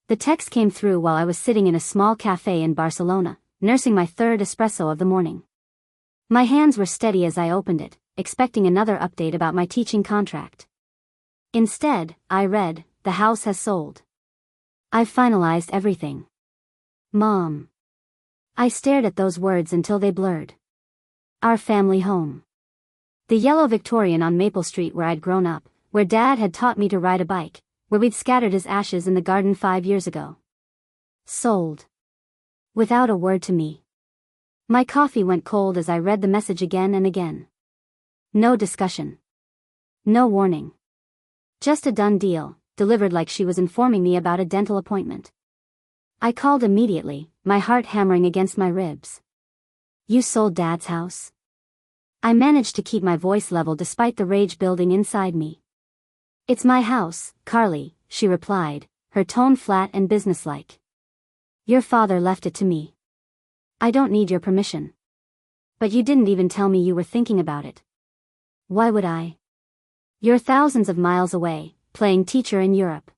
The text came through while I was sitting in a small cafe in Barcelona, nursing my third espresso of the morning. My hands were steady as I opened it, expecting another update about my teaching contract. Instead, I read, "The house has sold. I've finalized everything. Mom." I stared at those words until they blurred. Our family home. The yellow Victorian on Maple Street where I'd grown up, where Dad had taught me to ride a bike, where we'd scattered his ashes in the garden 5 years ago. Sold. Without a word to me. My coffee went cold as I read the message again and again. No discussion. No warning. Just a done deal, delivered like she was informing me about a dental appointment. I called immediately, my heart hammering against my ribs. "You sold Dad's house?" I managed to keep my voice level despite the rage building inside me. "It's my house, Carly," she replied, her tone flat and businesslike. "Your father left it to me. I don't need your permission. But you didn't even tell me you were thinking about it." "Why would I? You're thousands of miles away, playing teacher in Europe.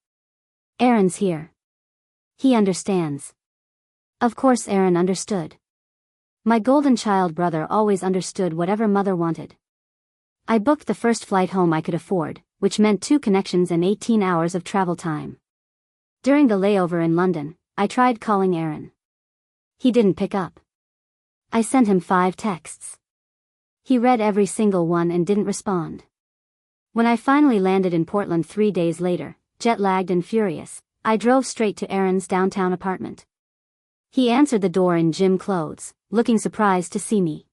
Aaron's here. He understands." Of course Aaron understood. My golden child brother always understood whatever mother wanted. I booked the first flight home I could afford, which meant 2 connections and 18 hours of travel time. During the layover in London, I tried calling Aaron. He didn't pick up. I sent him 5 texts. He read every single one and didn't respond. When I finally landed in Portland 3 days later, jet-lagged and furious, I drove straight to Aaron's downtown apartment. He answered the door in gym clothes, looking surprised to see me.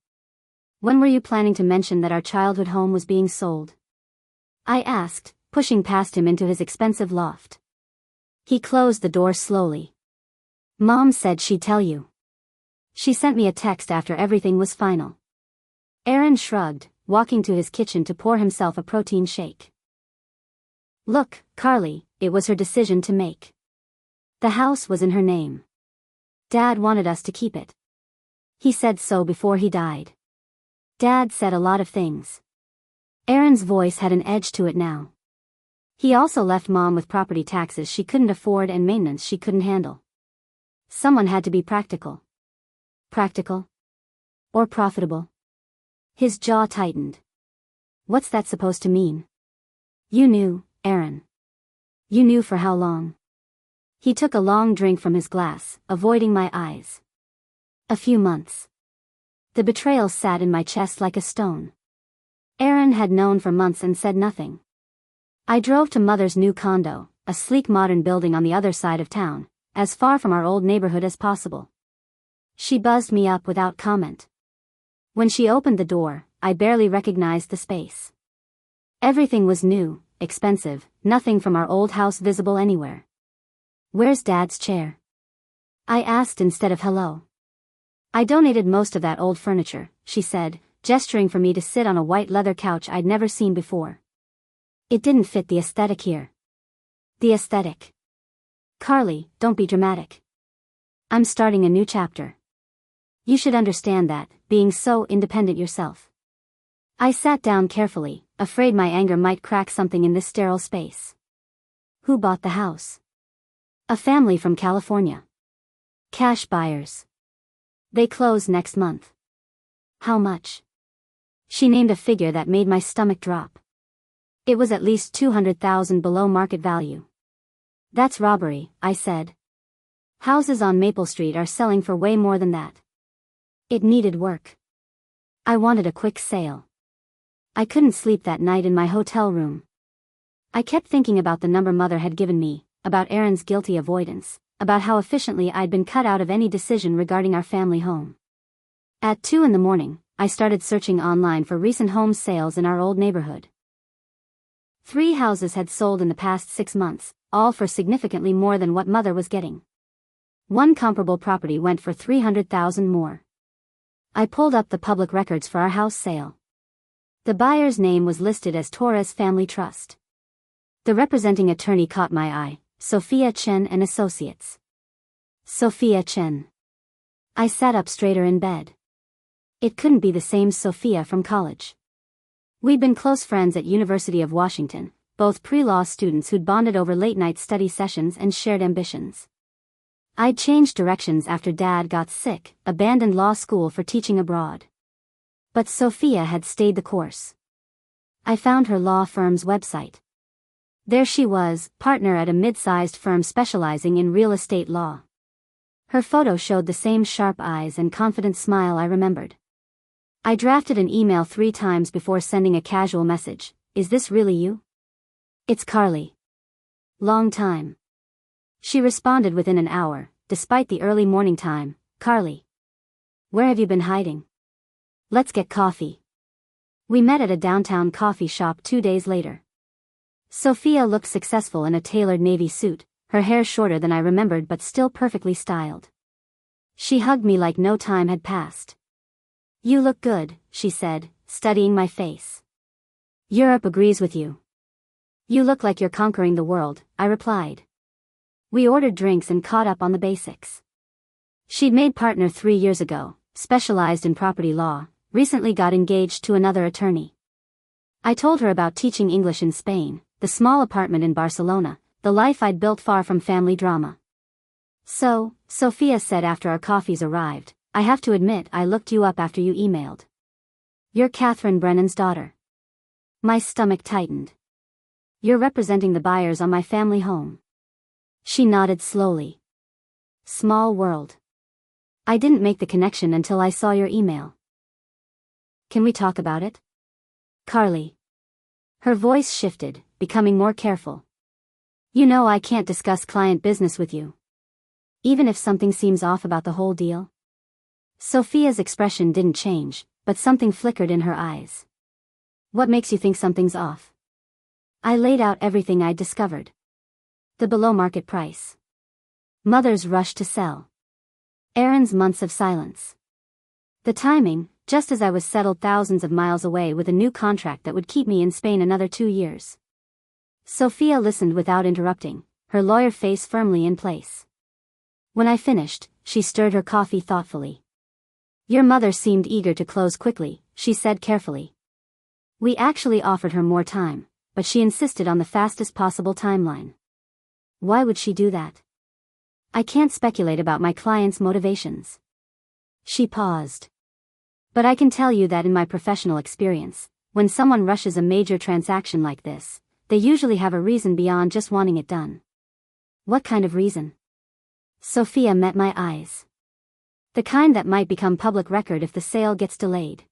"When were you planning to mention that our childhood home was being sold?" I asked, pushing past him into his expensive loft. He closed the door slowly. "Mom said she'd tell you. She sent me a text after everything was final." Aaron shrugged, walking to his kitchen to pour himself a protein shake. "Look, Carly, it was her decision to make. The house was in her name. Dad wanted us to keep it. He said so before he died. Dad said a lot of things." Aaron's voice had an edge to it now. "He also left Mom with property taxes she couldn't afford and maintenance she couldn't handle. Someone had to be practical." Practical? Or profitable? His jaw tightened. "What's that supposed to mean?" "You knew, Aaron. You knew for how long?" He took a long drink from his glass, avoiding my eyes. "A few months." The betrayal sat in my chest like a stone. Aaron had known for months and said nothing. I drove to Mother's new condo, a sleek modern building on the other side of town, as far from our old neighborhood as possible. She buzzed me up without comment. When she opened the door, I barely recognized the space. Everything was new, expensive, nothing from our old house visible anywhere. "Where's Dad's chair?" I asked instead of hello. "I donated most of that old furniture," she said, gesturing for me to sit on a white leather couch I'd never seen before. "It didn't fit the aesthetic here." "The aesthetic?" "Carly, don't be dramatic. I'm starting a new chapter. You should understand that, being so independent yourself." I sat down carefully, afraid my anger might crack something in this sterile space. "Who bought the house?" "A family from California. Cash buyers. They close next month." "How much?" She named a figure that made my stomach drop. It was at least $200,000 below market value. "That's robbery," I said. "Houses on Maple Street are selling for way more than that." It needed work. I wanted a quick sale. I couldn't sleep that night in my hotel room. I kept thinking about the number Mother had given me, about Aaron's guilty avoidance, about how efficiently I'd been cut out of any decision regarding our family home. At 2 a.m, I started searching online for recent home sales in our old neighborhood. 3 houses had sold in the past 6 months, all for significantly more than what Mother was getting. One comparable property went for $300,000 more. I pulled up the public records for our house sale. The buyer's name was listed as Torres Family Trust. The representing attorney caught my eye, Sophia Chen and Associates. Sophia Chen. I sat up straighter in bed. It couldn't be the same Sophia from college. We'd been close friends at University of Washington, both pre-law students who'd bonded over late-night study sessions and shared ambitions. I'd changed directions after Dad got sick, abandoned law school for teaching abroad. But Sophia had stayed the course. I found her law firm's website. There she was, partner at a mid-sized firm specializing in real estate law. Her photo showed the same sharp eyes and confident smile I remembered. I drafted an email 3 times before sending a casual message. Is this really you? It's Carly. Long time. She responded within an hour, despite the early morning time. Carly. Where have you been hiding? Let's get coffee. We met at a downtown coffee shop 2 days later. Sophia looked successful in a tailored navy suit, her hair shorter than I remembered but still perfectly styled. She hugged me like no time had passed. You look good, she said, studying my face. Europe agrees with you. You look like you're conquering the world, I replied. We ordered drinks and caught up on the basics. She'd made partner 3 years ago, specialized in property law, recently got engaged to another attorney. I told her about teaching English in Spain, the small apartment in Barcelona, the life I'd built far from family drama. So, Sophia said after our coffees arrived, I have to admit I looked you up after you emailed. You're Catherine Brennan's daughter. My stomach tightened. You're representing the buyers on my family home. She nodded slowly. Small world. I didn't make the connection until I saw your email. Can we talk about it? Carly. Her voice shifted, becoming more careful. You know I can't discuss client business with you. Even if something seems off about the whole deal. Sophia's expression didn't change, but something flickered in her eyes. What makes you think something's off? I laid out everything I'd discovered. The below-market price. Mother's rush to sell. Aaron's months of silence. The timing, just as I was settled thousands of miles away with a new contract that would keep me in Spain another 2 years. Sophia listened without interrupting, her lawyer face firmly in place. When I finished, she stirred her coffee thoughtfully. Your mother seemed eager to close quickly, she said carefully. We actually offered her more time, but she insisted on the fastest possible timeline. Why would she do that? I can't speculate about my client's motivations. She paused. But I can tell you that in my professional experience, when someone rushes a major transaction like this, they usually have a reason beyond just wanting it done. What kind of reason? Sophia met my eyes. The kind that might become public record if the sale gets delayed.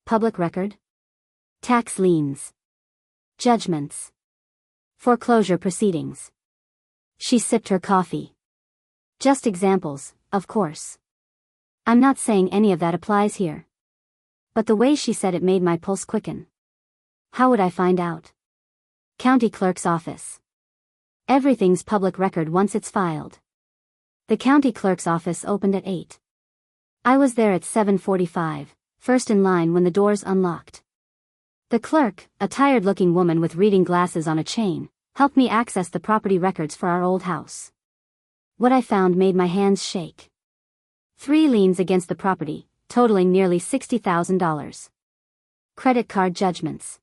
Public record? Tax liens. Judgments. Foreclosure proceedings. She sipped her coffee. Just examples, of course. I'm not saying any of that applies here. But the way she said it made my pulse quicken. How would I find out? County clerk's office. Everything's public record once it's filed. The county clerk's office opened at 8. I was there at 7:45, first in line when the doors unlocked. The clerk, a tired-looking woman with reading glasses on a chain, helped me access the property records for our old house. What I found made my hands shake. 3 liens against the property, totaling nearly $60,000. Credit card judgments.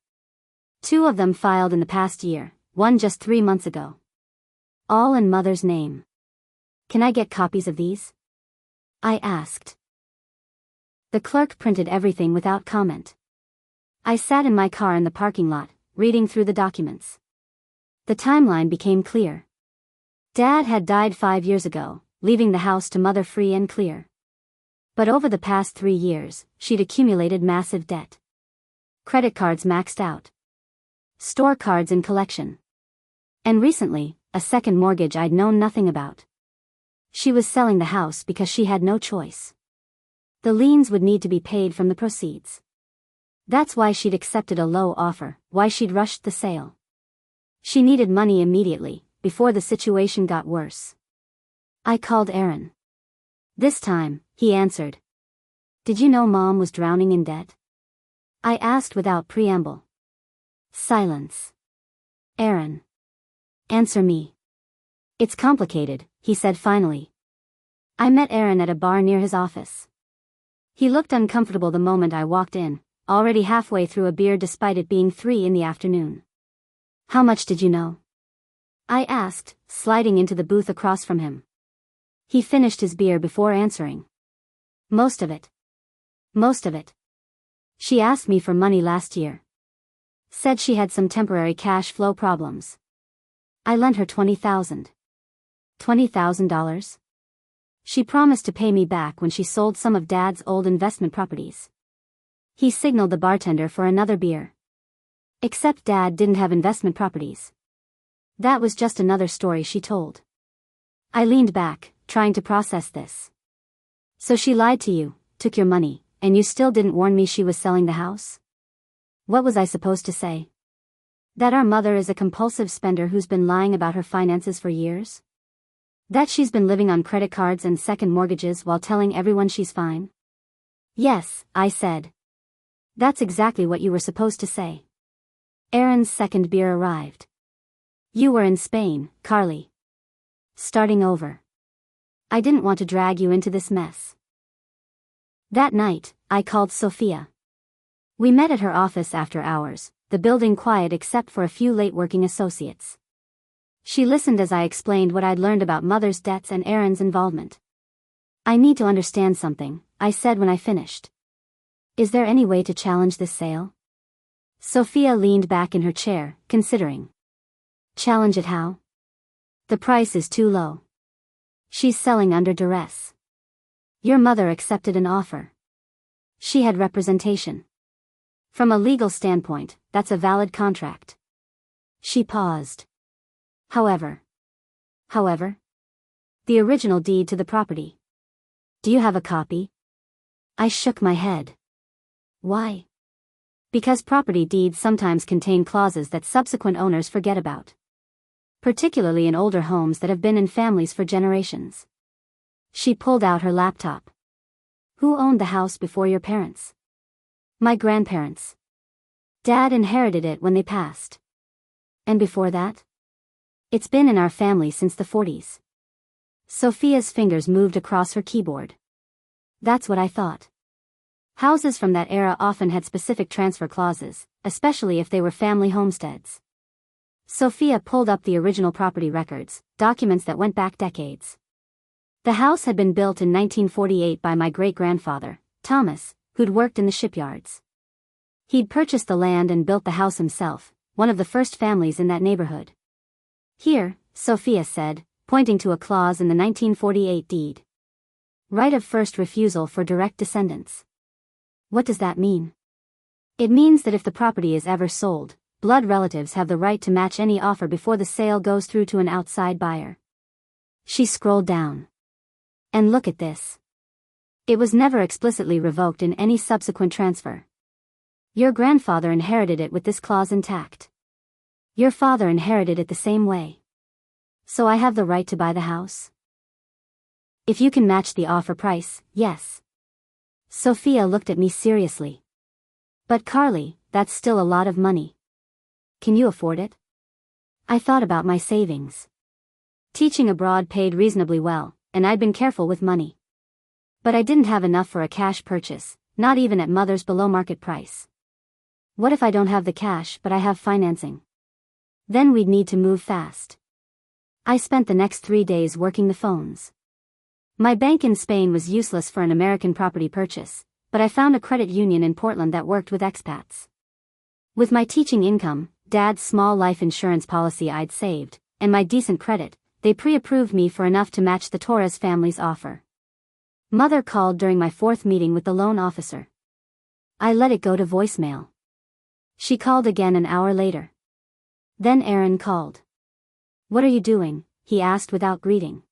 2 of them filed in the past year, one just 3 months ago. All in Mother's name. Can I get copies of these? I asked. The clerk printed everything without comment. I sat in my car in the parking lot, reading through the documents. The timeline became clear. Dad had died 5 years ago, leaving the house to Mother free and clear. But over the past 3 years, she'd accumulated massive debt. Credit cards maxed out. Store cards in collection. And recently, a second mortgage I'd known nothing about. She was selling the house because she had no choice. The liens would need to be paid from the proceeds. That's why she'd accepted a low offer, why she'd rushed the sale. She needed money immediately, before the situation got worse. I called Aaron. This time, he answered. Did you know Mom was drowning in debt? I asked without preamble. Silence. Aaron. Answer me. It's complicated, he said finally. I met Aaron at a bar near his office. He looked uncomfortable the moment I walked in, already halfway through a beer despite it being 3 in the afternoon. How much did you know? I asked, sliding into the booth across from him. He finished his beer before answering. Most of it. Most of it. She asked me for money last year. Said she had some temporary cash flow problems. I lent her $20,000. $20,000? She promised to pay me back when she sold some of Dad's old investment properties. He signaled the bartender for another beer. Except Dad didn't have investment properties. That was just another story she told. I leaned back, trying to process this. So she lied to you, took your money, and you still didn't warn me she was selling the house? What was I supposed to say? That our mother is a compulsive spender who's been lying about her finances for years? That she's been living on credit cards and second mortgages while telling everyone she's fine? Yes, I said. That's exactly what you were supposed to say. Aaron's second beer arrived. You were in Spain, Carly. Starting over. I didn't want to drag you into this mess. That night, I called Sophia. We met at her office after hours, the building quiet except for a few late-working associates. She listened as I explained what I'd learned about Mother's debts and Aaron's involvement. I need to understand something, I said when I finished. Is there any way to challenge this sale? Sophia leaned back in her chair, considering. Challenge it how? The price is too low. She's selling under duress. Your mother accepted an offer. She had representation. From a legal standpoint, that's a valid contract. She paused. However, the original deed to the property. Do you have a copy? I shook my head. Why? Because property deeds sometimes contain clauses that subsequent owners forget about. Particularly in older homes that have been in families for generations. She pulled out her laptop. Who owned the house before your parents? My grandparents. Dad inherited it when they passed. And before that? It's been in our family since the 40s. Sophia's fingers moved across her keyboard. That's what I thought. Houses from that era often had specific transfer clauses, especially if they were family homesteads. Sophia pulled up the original property records, documents that went back decades. The house had been built in 1948 by my great-grandfather, Thomas, who'd worked in the shipyards. He'd purchased the land and built the house himself, one of the first families in that neighborhood. Here, Sophia said, pointing to a clause in the 1948 deed. Right of first refusal for direct descendants. What does that mean? It means that if the property is ever sold, blood relatives have the right to match any offer before the sale goes through to an outside buyer. She scrolled down. And look at this. It was never explicitly revoked in any subsequent transfer. Your grandfather inherited it with this clause intact. Your father inherited it the same way. So I have the right to buy the house? If you can match the offer price, yes. Sophia looked at me seriously. But Carly, that's still a lot of money. Can you afford it? I thought about my savings. Teaching abroad paid reasonably well, and I'd been careful with money. But I didn't have enough for a cash purchase, not even at Mother's below-market price. What if I don't have the cash but I have financing? Then we'd need to move fast. I spent the next 3 days working the phones. My bank in Spain was useless for an American property purchase, but I found a credit union in Portland that worked with expats. With my teaching income, Dad's small life insurance policy I'd saved, and my decent credit, they pre-approved me for enough to match the Torres family's offer. Mother called during my 4th meeting with the loan officer. I let it go to voicemail. She called again an hour later. Then Aaron called. What are you doing? He asked without greeting.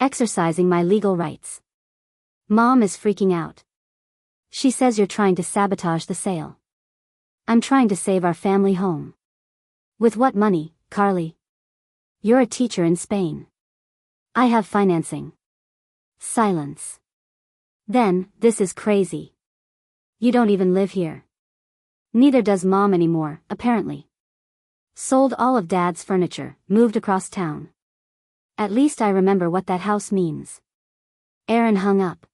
Exercising my legal rights. Mom is freaking out. She says you're trying to sabotage the sale. I'm trying to save our family home. With what money, Carly? You're a teacher in Spain. I have financing. Silence. Then, this is crazy. You don't even live here. Neither does Mom anymore, apparently. Sold all of Dad's furniture, moved across town. At least I remember what that house means. Aaron hung up.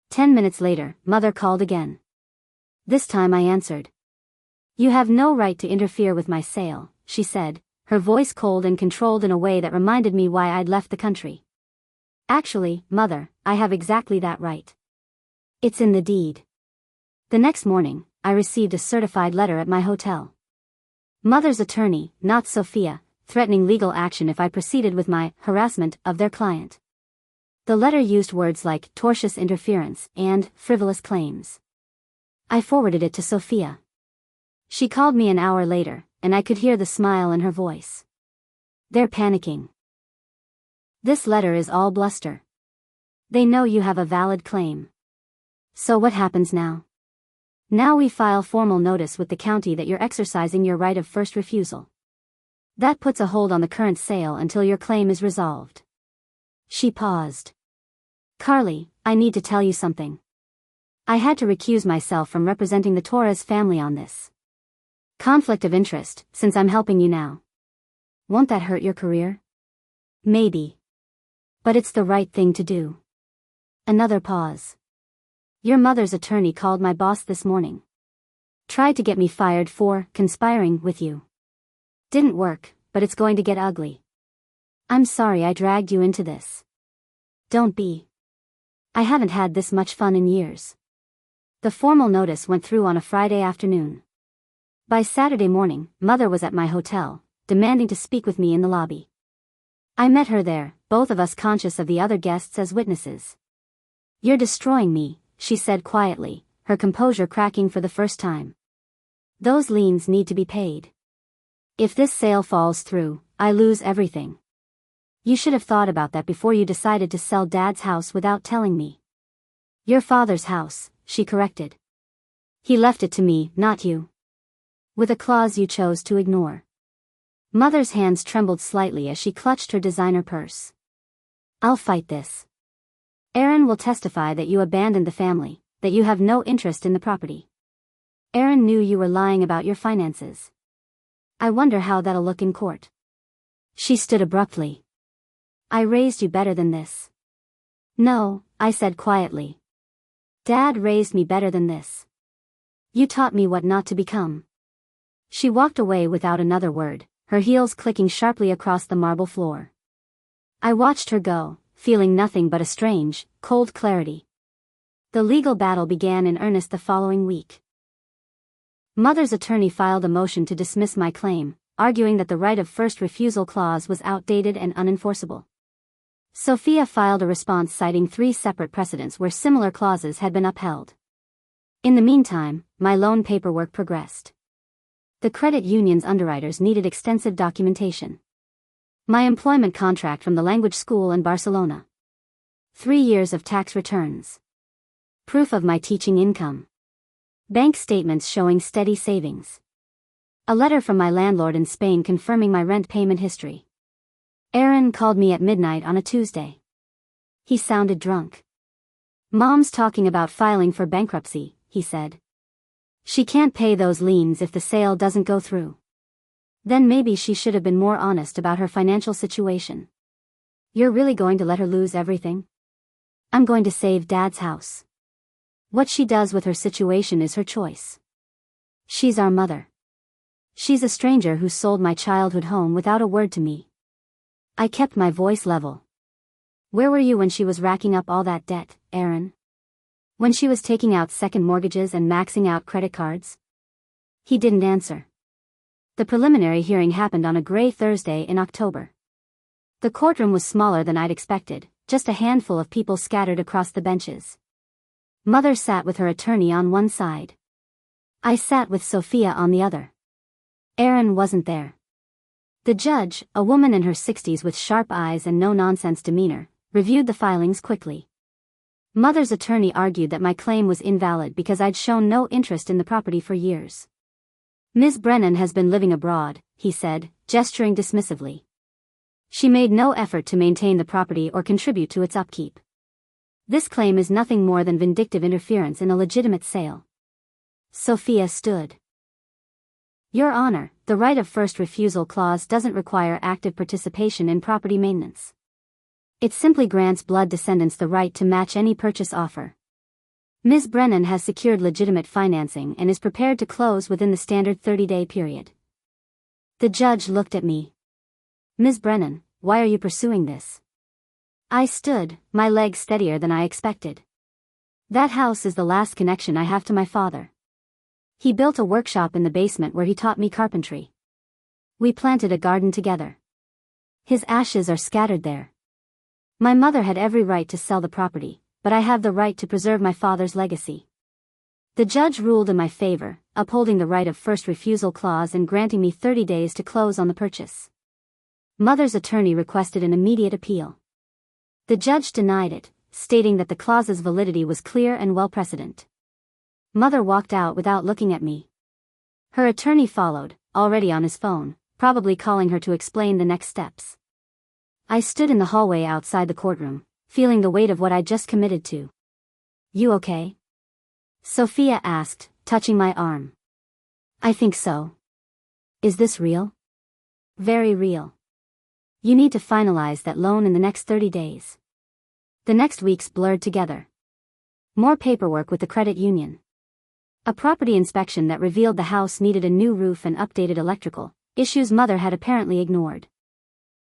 10 minutes later, Mother called again. This time I answered. You have no right to interfere with my sale, she said, her voice cold and controlled in a way that reminded me why I'd left the country. Actually, Mother, I have exactly that right. It's in the deed. The next morning, I received a certified letter at my hotel. Mother's attorney, not Sophia, threatening legal action if I proceeded with my harassment of their client. The letter used words like tortious interference and frivolous claims. I forwarded it to Sophia. She called me an hour later, and I could hear the smile in her voice. They're panicking. This letter is all bluster. They know you have a valid claim. So what happens now? Now we file formal notice with the county that you're exercising your right of first refusal. That puts a hold on the current sale until your claim is resolved. She paused. Carly, I need to tell you something. I had to recuse myself from representing the Torres family on this. Conflict of interest, since I'm helping you now. Won't that hurt your career? Maybe. But it's the right thing to do. Another pause. Your mother's attorney called my boss this morning. Tried to get me fired for conspiring with you. Didn't work, but it's going to get ugly. I'm sorry I dragged you into this. Don't be. I haven't had this much fun in years. The formal notice went through on a Friday afternoon. By Saturday morning, Mother was at my hotel, demanding to speak with me in the lobby. I met her there, both of us conscious of the other guests as witnesses. You're destroying me, she said quietly, her composure cracking for the first time. Those liens need to be paid. If this sale falls through, I lose everything. You should have thought about that before you decided to sell Dad's house without telling me. Your father's house, she corrected. He left it to me, not you. With a clause you chose to ignore. Mother's hands trembled slightly as she clutched her designer purse. I'll fight this. Aaron will testify that you abandoned the family, that you have no interest in the property. Aaron knew you were lying about your finances. I wonder how that'll look in court. She stood abruptly. I raised you better than this. No, I said quietly. Dad raised me better than this. You taught me what not to become. She walked away without another word, her heels clicking sharply across the marble floor. I watched her go, feeling nothing but a strange, cold clarity. The legal battle began in earnest the following week. Mother's attorney filed a motion to dismiss my claim, arguing that the right of first refusal clause was outdated and unenforceable. Sophia filed a response citing 3 separate precedents where similar clauses had been upheld. In the meantime, my loan paperwork progressed. The credit union's underwriters needed extensive documentation. My employment contract from the language school in Barcelona. 3 years of tax returns. Proof of my teaching income. Bank statements showing steady savings. A letter from my landlord in Spain confirming my rent payment history. Aaron called me at midnight on a Tuesday. He sounded drunk. Mom's talking about filing for bankruptcy, he said. She can't pay those liens if the sale doesn't go through. Then maybe she should have been more honest about her financial situation. You're really going to let her lose everything? I'm going to save Dad's house. What she does with her situation is her choice. She's our mother. She's a stranger who sold my childhood home without a word to me. I kept my voice level. Where were you when she was racking up all that debt, Aaron? When she was taking out second mortgages and maxing out credit cards? He didn't answer. The preliminary hearing happened on a gray Thursday in October. The courtroom was smaller than I'd expected, just a handful of people scattered across the benches. Mother sat with her attorney on one side. I sat with Sophia on the other. Aaron wasn't there. The judge, a woman in her 60s with sharp eyes and no-nonsense demeanor, reviewed the filings quickly. Mother's attorney argued that my claim was invalid because I'd shown no interest in the property for years. Ms. Brennan has been living abroad, he said, gesturing dismissively. She made no effort to maintain the property or contribute to its upkeep. This claim is nothing more than vindictive interference in a legitimate sale. Sophia stood. Your Honor, the right of first refusal clause doesn't require active participation in property maintenance. It simply grants blood descendants the right to match any purchase offer. Ms. Brennan has secured legitimate financing and is prepared to close within the standard 30-day period. The judge looked at me. Ms. Brennan, why are you pursuing this? I stood, my legs steadier than I expected. That house is the last connection I have to my father. He built a workshop in the basement where he taught me carpentry. We planted a garden together. His ashes are scattered there. My mother had every right to sell the property, but I have the right to preserve my father's legacy. The judge ruled in my favor, upholding the right of first refusal clause and granting me 30 days to close on the purchase. Mother's attorney requested an immediate appeal. The judge denied it, stating that the clause's validity was clear and well precedent. Mother walked out without looking at me. Her attorney followed, already on his phone, probably calling her to explain the next steps. I stood in the hallway outside the courtroom, feeling the weight of what I'd just committed to. You okay? Sophia asked, touching my arm. I think so. Is this real? Very real. You need to finalize that loan in the next 30 days. The next weeks blurred together. More paperwork with the credit union. A property inspection that revealed the house needed a new roof and updated electrical, issues mother had apparently ignored.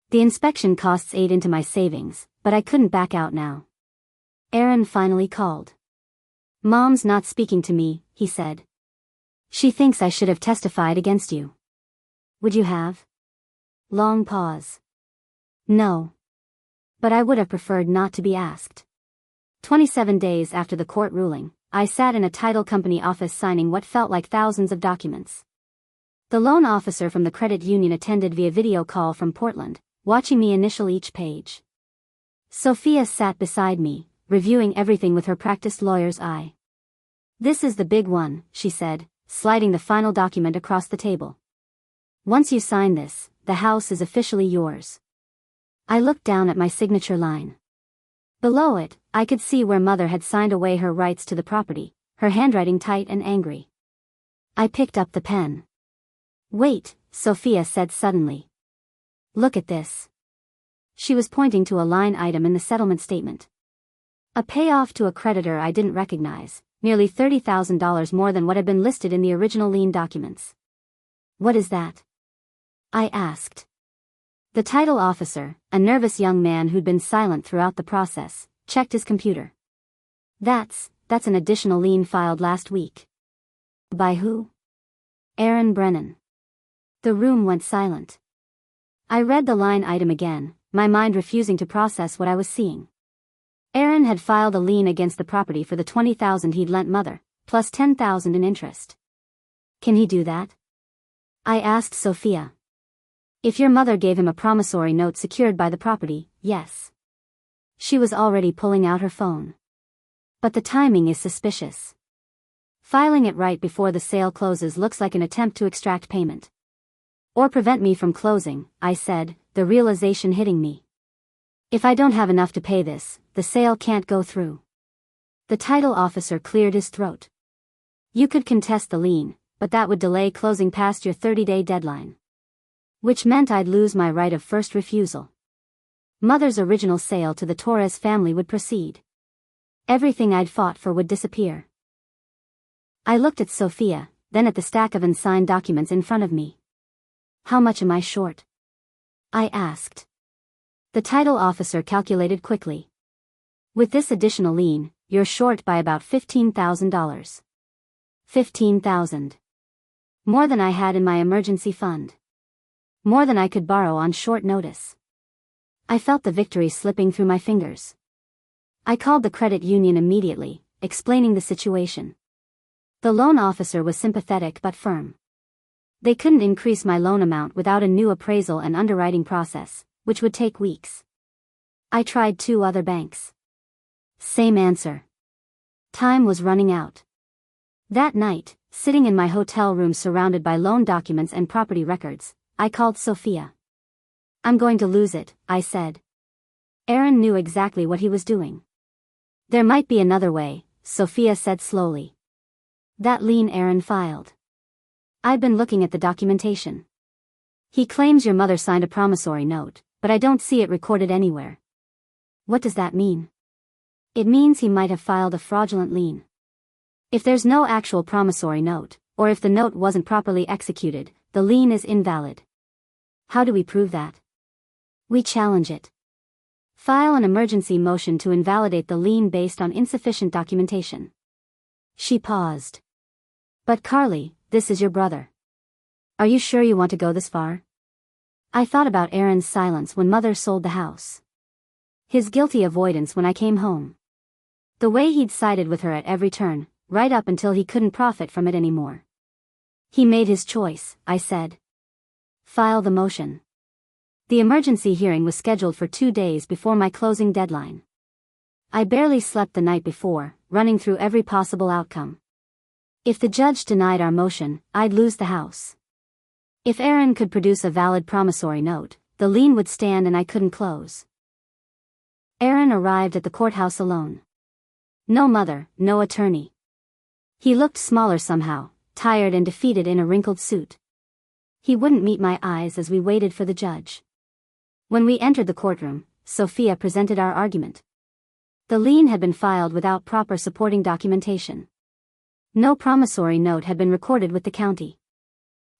The inspection costs ate into my savings, but I couldn't back out now. Aaron finally called. Mom's not speaking to me, he said. She thinks I should have testified against you. Would you have? Long pause. No. But I would have preferred not to be asked. 27 days after the court ruling, I sat in a title company office signing what felt like thousands of documents. The loan officer from the credit union attended via video call from Portland, watching me initial each page. Sophia sat beside me, reviewing everything with her practiced lawyer's eye. This is the big one, she said, sliding the final document across the table. Once you sign this, the house is officially yours. I looked down at my signature line. Below it, I could see where mother had signed away her rights to the property, her handwriting tight and angry. I picked up the pen. Wait, Sophia said suddenly. Look at this. She was pointing to a line item in the settlement statement. A payoff to a creditor I didn't recognize, nearly $30,000 more than what had been listed in the original lien documents. What is that? I asked. The title officer, a nervous young man who'd been silent throughout the process, checked his computer. That's an additional lien filed last week. By who? Aaron Brennan. The room went silent. I read the line item again, my mind refusing to process what I was seeing. Aaron had filed a lien against the property for the $20,000 he'd lent mother, plus $10,000 in interest. Can he do that? I asked Sophia. If your mother gave him a promissory note secured by the property, yes. She was already pulling out her phone. But the timing is suspicious. Filing it right before the sale closes looks like an attempt to extract payment. Or prevent me from closing, I said, the realization hitting me. If I don't have enough to pay this, the sale can't go through. The title officer cleared his throat. You could contest the lien, but that would delay closing past your 30-day deadline. Which meant I'd lose my right of first refusal. Mother's original sale to the Torres family would proceed. Everything I'd fought for would disappear. I looked at Sophia, then at the stack of unsigned documents in front of me. How much am I short? I asked. The title officer calculated quickly. With this additional lien, you're short by about $15,000. $15,000. More than I had in my emergency fund. More than I could borrow on short notice. I felt the victory slipping through my fingers. I called the credit union immediately, explaining the situation. The loan officer was sympathetic but firm. They couldn't increase my loan amount without a new appraisal and underwriting process, which would take weeks. I tried 2 other banks. Same answer. Time was running out. That night, sitting in my hotel room surrounded by loan documents and property records, I called Sophia. I'm going to lose it, I said. Aaron knew exactly what he was doing. There might be another way, Sophia said slowly. That lien Aaron filed. I've been looking at the documentation. He claims your mother signed a promissory note, but I don't see it recorded anywhere. What does that mean? It means he might have filed a fraudulent lien. If there's no actual promissory note, or if the note wasn't properly executed, the lien is invalid. How do we prove that? We challenge it. File an emergency motion to invalidate the lien based on insufficient documentation. She paused. But Carly, this is your brother. Are you sure you want to go this far? I thought about Aaron's silence when Mother sold the house. His guilty avoidance when I came home. The way he'd sided with her at every turn, right up until he couldn't profit from it anymore. He made his choice, I said. File the motion. The emergency hearing was scheduled for 2 days before my closing deadline. I barely slept the night before, running through every possible outcome. If the judge denied our motion, I'd lose the house. If Aaron could produce a valid promissory note, the lien would stand and I couldn't close. Aaron arrived at the courthouse alone. No mother, no attorney. He looked smaller somehow, tired and defeated in a wrinkled suit. He wouldn't meet my eyes as we waited for the judge. When we entered the courtroom, Sophia presented our argument. The lien had been filed without proper supporting documentation. No promissory note had been recorded with the county.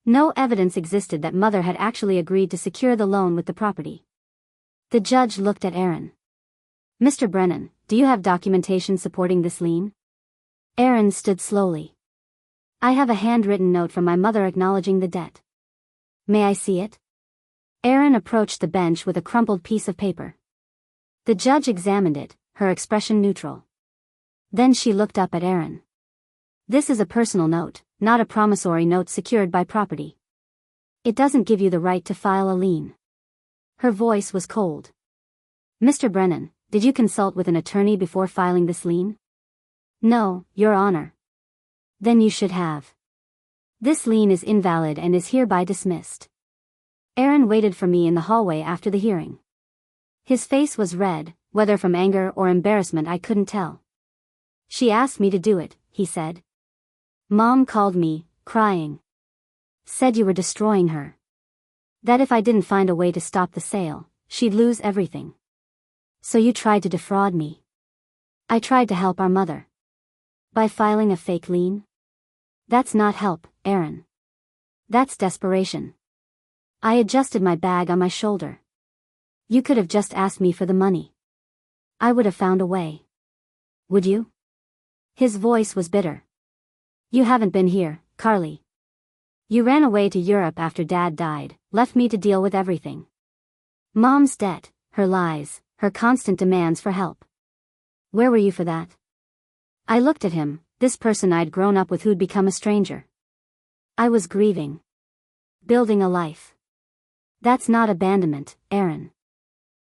No evidence existed that Mother had actually agreed to secure the loan with the property. The judge looked at Aaron. Mr. Brennan, do you have documentation supporting this lien? Aaron stood slowly. I have a handwritten note from my mother acknowledging the debt. May I see it? Aaron approached the bench with a crumpled piece of paper. The judge examined it, her expression neutral. Then she looked up at Aaron. This is a personal note, not a promissory note secured by property. It doesn't give you the right to file a lien. Her voice was cold. Mr. Brennan, did you consult with an attorney before filing this lien? No, Your Honor. Then you should have. This lien is invalid and is hereby dismissed. Aaron waited for me in the hallway after the hearing. His face was red, whether from anger or embarrassment I couldn't tell. She asked me to do it, he said. Mom called me, crying. Said you were destroying her. That if I didn't find a way to stop the sale, she'd lose everything. So you tried to defraud me. I tried to help our mother. By filing a fake lien? That's not help, Aaron. That's desperation. I adjusted my bag on my shoulder. You could have just asked me for the money. I would have found a way. Would you? His voice was bitter. You haven't been here, Carly. You ran away to Europe after Dad died, left me to deal with everything. Mom's debt, her lies, her constant demands for help. Where were you for that? I looked at him, this person I'd grown up with who'd become a stranger. I was grieving. Building a life. That's not abandonment, Aaron.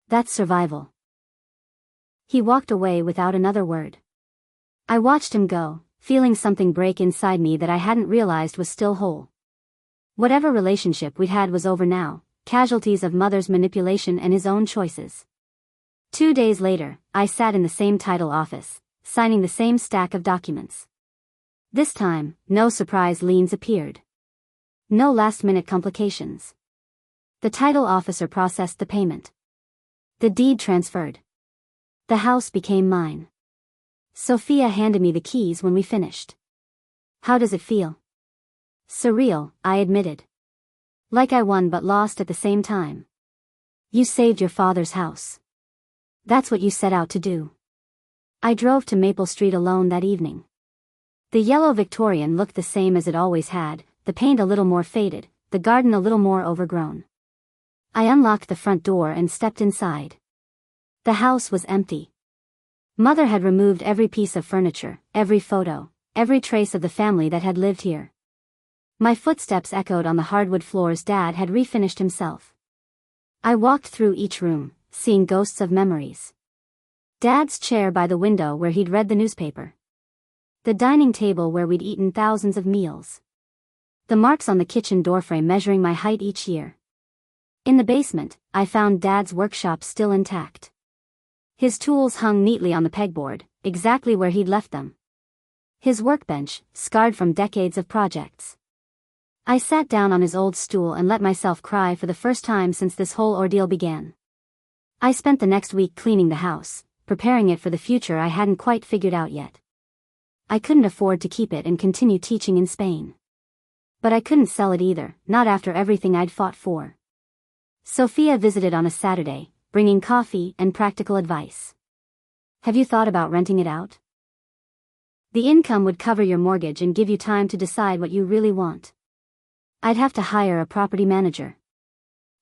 That's survival. He walked away without another word. I watched him go, feeling something break inside me that I hadn't realized was still whole. Whatever relationship we'd had was over now, casualties of Mother's manipulation and his own choices. 2 days later, I sat in the same title office, signing the same stack of documents. This time, no surprise liens appeared. No last-minute complications. The title officer processed the payment. The deed transferred. The house became mine. Sophia handed me the keys when we finished. How does it feel? Surreal, I admitted. Like I won but lost at the same time. You saved your father's house. That's what you set out to do. I drove to Maple Street alone that evening. The yellow Victorian looked the same as it always had, the paint a little more faded, the garden a little more overgrown. I unlocked the front door and stepped inside. The house was empty. Mother had removed every piece of furniture, every photo, every trace of the family that had lived here. My footsteps echoed on the hardwood floors Dad had refinished himself. I walked through each room, seeing ghosts of memories. Dad's chair by the window where he'd read the newspaper. The dining table where we'd eaten thousands of meals. The marks on the kitchen doorframe measuring my height each year. In the basement, I found Dad's workshop still intact. His tools hung neatly on the pegboard, exactly where he'd left them. His workbench, scarred from decades of projects. I sat down on his old stool and let myself cry for the first time since this whole ordeal began. I spent the next week cleaning the house, preparing it for the future I hadn't quite figured out yet. I couldn't afford to keep it and continue teaching in Spain. But I couldn't sell it either, not after everything I'd fought for. Sophia visited on a Saturday, bringing coffee and practical advice. Have you thought about renting it out? The income would cover your mortgage and give you time to decide what you really want. I'd have to hire a property manager.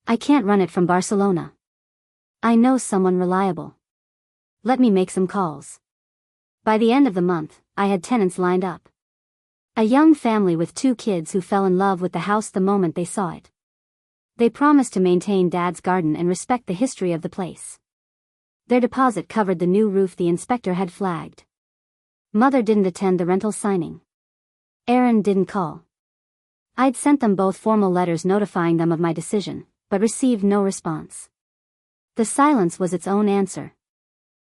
I can't run it from Barcelona. I know someone reliable. Let me make some calls. By the end of the month, I had tenants lined up. A young family with 2 kids who fell in love with the house the moment they saw it. They promised to maintain Dad's garden and respect the history of the place. Their deposit covered the new roof the inspector had flagged. Mother didn't attend the rental signing. Aaron didn't call. I'd sent them both formal letters notifying them of my decision, but received no response. The silence was its own answer.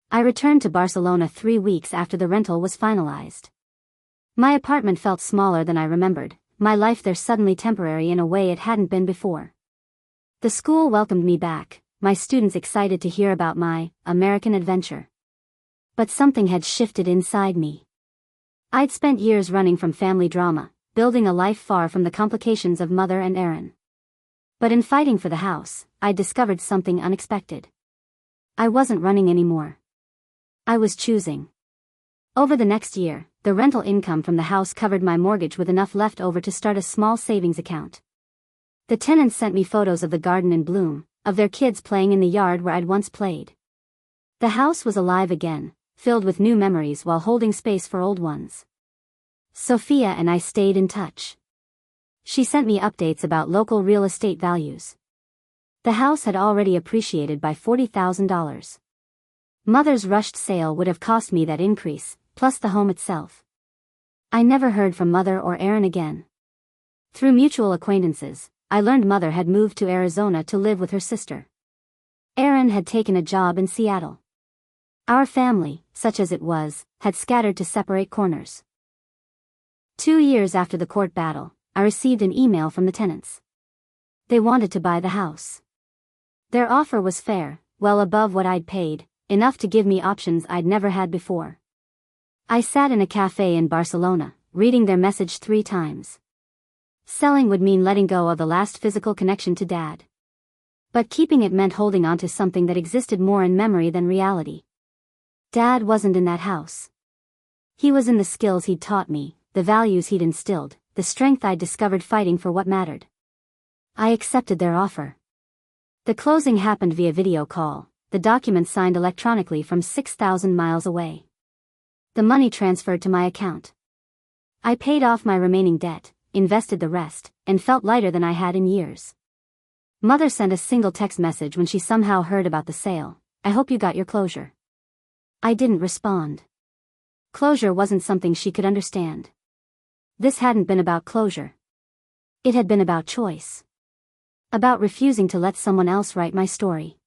I returned to Barcelona 3 weeks after the rental was finalized. My apartment felt smaller than I remembered, my life there suddenly temporary in a way it hadn't been before. The school welcomed me back, my students excited to hear about my American adventure. But something had shifted inside me. I'd spent years running from family drama, building a life far from the complications of Mother and Aaron. But in fighting for the house, I'd discovered something unexpected. I wasn't running anymore. I was choosing. Over the next year, the rental income from the house covered my mortgage with enough left over to start a small savings account. The tenants sent me photos of the garden in bloom, of their kids playing in the yard where I'd once played. The house was alive again, filled with new memories while holding space for old ones. Sophia and I stayed in touch. She sent me updates about local real estate values. The house had already appreciated by $40,000. Mother's rushed sale would have cost me that increase, plus the home itself. I never heard from Mother or Aaron again. Through mutual acquaintances, I learned Mother had moved to Arizona to live with her sister. Aaron had taken a job in Seattle. Our family, such as it was, had scattered to separate corners. 2 years after the court battle, I received an email from the tenants. They wanted to buy the house. Their offer was fair, well above what I'd paid, enough to give me options I'd never had before. I sat in a cafe in Barcelona, reading their message 3 times. Selling would mean letting go of the last physical connection to Dad. But keeping it meant holding on to something that existed more in memory than reality. Dad wasn't in that house. He was in the skills he'd taught me, the values he'd instilled, the strength I'd discovered fighting for what mattered. I accepted their offer. The closing happened via video call, the documents signed electronically from 6,000 miles away. The money transferred to my account. I paid off my remaining debt, invested the rest, and felt lighter than I had in years. Mother sent a single text message when she somehow heard about the sale. I hope you got your closure. I didn't respond. Closure wasn't something she could understand. This hadn't been about closure. It had been about choice. About refusing to let someone else write my story.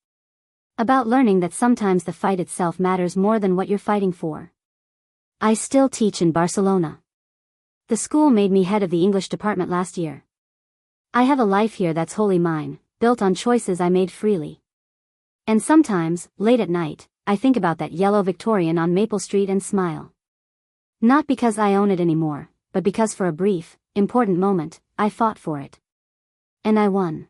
About learning that sometimes the fight itself matters more than what you're fighting for. I still teach in Barcelona. The school made me head of the English department last year. I have a life here that's wholly mine, built on choices I made freely. And sometimes, late at night, I think about that yellow Victorian on Maple Street and smile. Not because I own it anymore, but because for a brief, important moment, I fought for it. And I won.